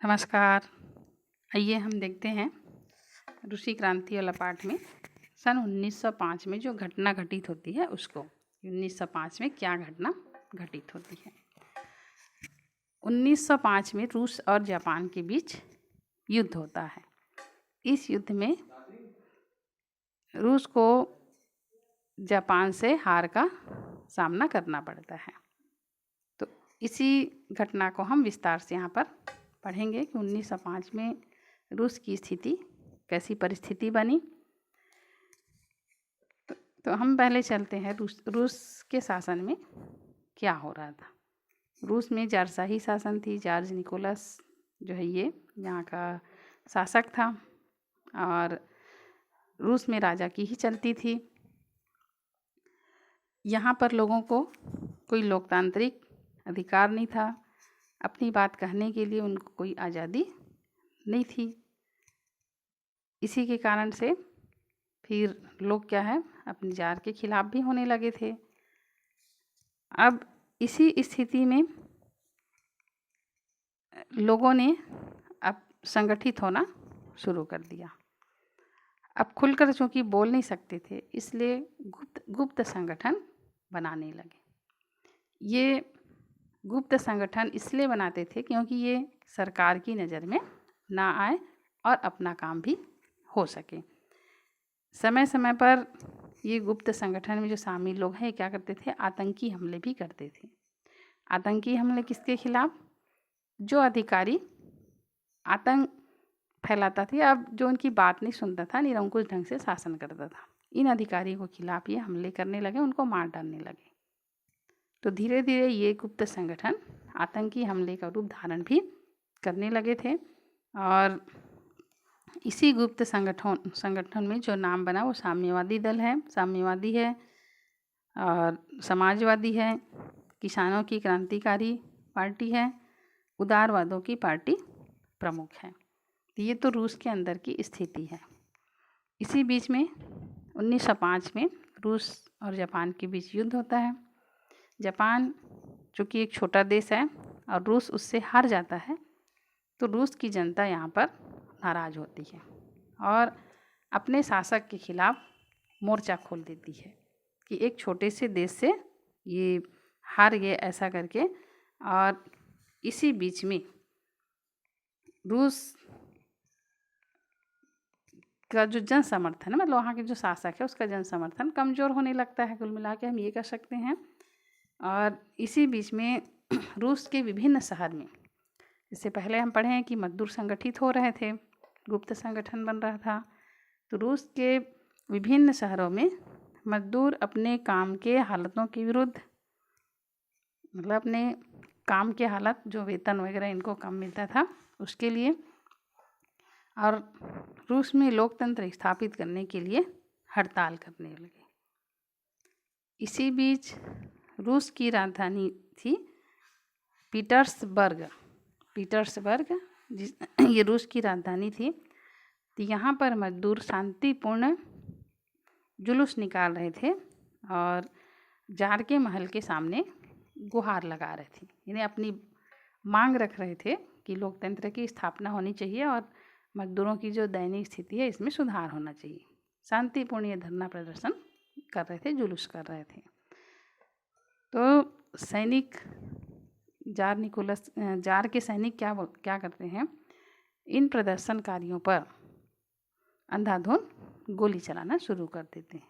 नमस्कार। आइए हम देखते हैं रूसी क्रांति वाला पाठ में सन 1905 में जो घटना घटित होती है उसको। 1905 में क्या घटना घटित होती है? 1905 में रूस और जापान के बीच युद्ध होता है। इस युद्ध में रूस को जापान से हार का सामना करना पड़ता है। तो इसी घटना को हम विस्तार से यहाँ पर पढ़ेंगे कि 1905 में रूस की स्थिति कैसी परिस्थिति बनी। तो हम पहले चलते हैं रूस के शासन में क्या हो रहा था। रूस में जारशाही शासन थी। जॉर्ज निकोलस जो है ये यहाँ का शासक था और रूस में राजा की ही चलती थी। यहाँ पर लोगों को कोई लोकतांत्रिक अधिकार नहीं था। अपनी बात कहने के लिए उनको कोई आज़ादी नहीं थी। इसी के कारण से फिर लोग क्या है अपने जार के खिलाफ भी होने लगे थे। अब इसी स्थिति में लोगों ने अब संगठित होना शुरू कर दिया। अब खुलकर चूँकि बोल नहीं सकते थे इसलिए गुप्त संगठन बनाने लगे। ये गुप्त संगठन इसलिए बनाते थे क्योंकि ये सरकार की नज़र में ना आए और अपना काम भी हो सके। समय समय पर ये गुप्त संगठन में जो शामिल लोग हैं क्या करते थे, आतंकी हमले भी करते थे। आतंकी हमले किसके खिलाफ? जो अधिकारी आतंक फैलाता था, अब जो उनकी बात नहीं सुनता था, निरंकुश ढंग से शासन करता था, इन अधिकारियों के खिलाफ ये हमले करने लगे, उनको मार डालने लगे। तो धीरे धीरे ये गुप्त संगठन आतंकी हमले का रूप धारण भी करने लगे थे। और इसी गुप्त संगठन में जो नाम बना वो साम्यवादी दल है, साम्यवादी है और समाजवादी है, किसानों की क्रांतिकारी पार्टी है, उदारवादों की पार्टी प्रमुख है। ये तो रूस के अंदर की स्थिति है। इसी बीच में 1905 में रूस और जापान के बीच युद्ध होता है। जापान चूँकि एक छोटा देश है और रूस उससे हार जाता है तो रूस की जनता यहाँ पर नाराज़ होती है और अपने शासक के खिलाफ मोर्चा खोल देती है कि एक छोटे से देश से ये हार गए ऐसा करके। और इसी बीच में रूस का जो जन समर्थन है, मतलब वहाँ के जो शासक है उसका जन समर्थन कमज़ोर होने लगता है। कुल मिला के हम ये कह सकते हैं। और इसी बीच में रूस के विभिन्न शहर में, इससे पहले हम पढ़े हैं कि मजदूर संगठित हो रहे थे, गुप्त संगठन बन रहा था। तो रूस के विभिन्न शहरों में मजदूर अपने काम के हालतों के विरुद्ध, मतलब अपने काम के हालत जो वेतन वगैरह इनको कम मिलता था उसके लिए, और रूस में लोकतंत्र स्थापित करने के लिए हड़ताल करने लगे। इसी बीच रूस की राजधानी थी पीटर्सबर्ग, ये रूस की राजधानी थी। तो यहाँ पर मजदूर शांतिपूर्ण जुलूस निकाल रहे थे और जार के महल के सामने गुहार लगा रहे थे, यानी अपनी मांग रख रहे थे कि लोकतंत्र की स्थापना होनी चाहिए और मजदूरों की जो दैनिक स्थिति है इसमें सुधार होना चाहिए। शांतिपूर्ण ये धरना प्रदर्शन कर रहे थे, जुलूस कर रहे थे। तो सैनिक जार के सैनिक क्या करते हैं, इन प्रदर्शनकारियों पर अंधाधुंध गोली चलाना शुरू कर देते हैं।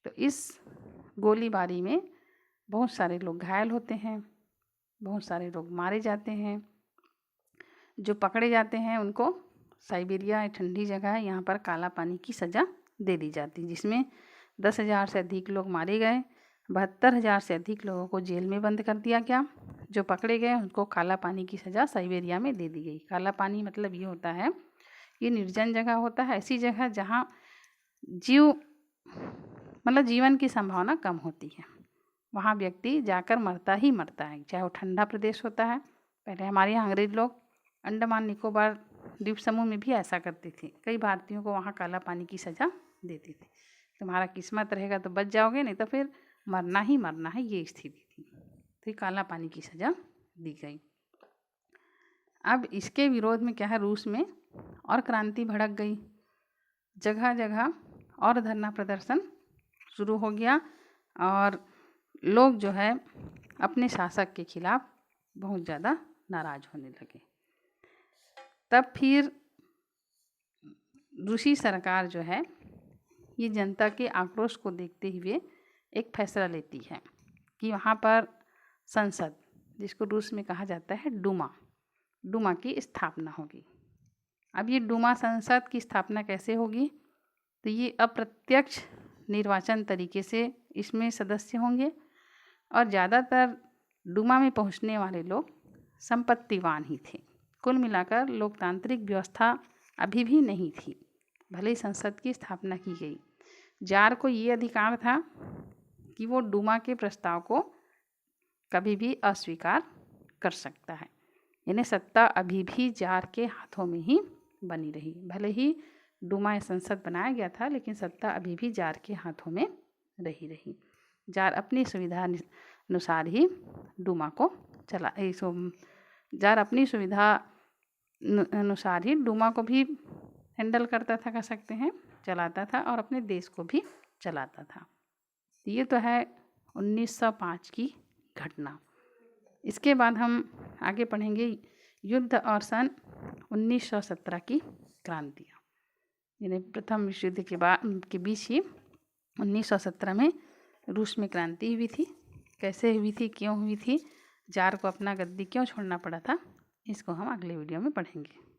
तो इस गोलीबारी में बहुत सारे लोग घायल होते हैं, बहुत सारे लोग मारे जाते हैं। जो पकड़े जाते हैं उनको साइबेरिया ठंडी जगह है, यहाँ पर काला पानी की सज़ा दे दी जाती, जिसमें 10,000 से अधिक लोग मारे गए, 72,000 से अधिक लोगों को जेल में बंद कर दिया गया। जो पकड़े गए उनको काला पानी की सज़ा साइबेरिया में दे दी गई। काला पानी मतलब ये होता है, ये निर्जन जगह होता है, ऐसी जगह जहाँ जीवन की संभावना कम होती है। वहाँ व्यक्ति जाकर मरता ही मरता है, चाहे वो ठंडा प्रदेश होता है। पहले हमारे यहाँ अंग्रेज लोग अंडमान निकोबार द्वीप समूह में भी ऐसा करते थे, कई भारतीयों को वहाँ काला पानी की सज़ा देते थे। तुम्हारा किस्मत रहेगा तो बच जाओगे, नहीं तो फिर मरना ही मरना है, ये स्थिति थी। तो काला पानी की सज़ा दी गई। अब इसके विरोध में क्या है, रूस में और क्रांति भड़क गई। जगह जगह और धरना प्रदर्शन शुरू हो गया और लोग जो है अपने शासक के खिलाफ बहुत ज़्यादा नाराज होने लगे। तब फिर रूसी सरकार जो है ये जनता के आक्रोश को देखते हुए एक फैसला लेती है कि वहाँ पर संसद, जिसको रूस में कहा जाता है डूमा की स्थापना होगी। अब ये डूमा संसद की स्थापना कैसे होगी, तो ये अप्रत्यक्ष निर्वाचन तरीके से इसमें सदस्य होंगे और ज़्यादातर डूमा में पहुंचने वाले लोग संपत्तिवान ही थे। कुल मिलाकर लोकतांत्रिक व्यवस्था अभी भी नहीं थी, भले ही संसद की स्थापना की गई। जार को ये अधिकार था कि वो डूमा के प्रस्ताव को कभी भी अस्वीकार कर सकता है, यानी सत्ता अभी भी जार के हाथों में ही बनी रही। भले ही डूमा या संसद बनाया गया था, लेकिन सत्ता अभी भी जार के हाथों में रही। जार अपनी सुविधा अनुसार ही डूमा को जार अपनी सुविधा अनुसार ही डूमा को भी हैंडल करता था, कह सकते हैं, चलाता था और अपने देश को भी चलाता था। ये तो है 1905 की घटना। इसके बाद हम आगे पढ़ेंगे युद्ध और सन 1917 की क्रांतियाँ। यानी प्रथम विश्व युद्ध के बीच ही 1917 में रूस में क्रांति हुई थी। कैसे हुई थी, क्यों हुई थी, जार को अपना गद्दी क्यों छोड़ना पड़ा था, इसको हम अगले वीडियो में पढ़ेंगे।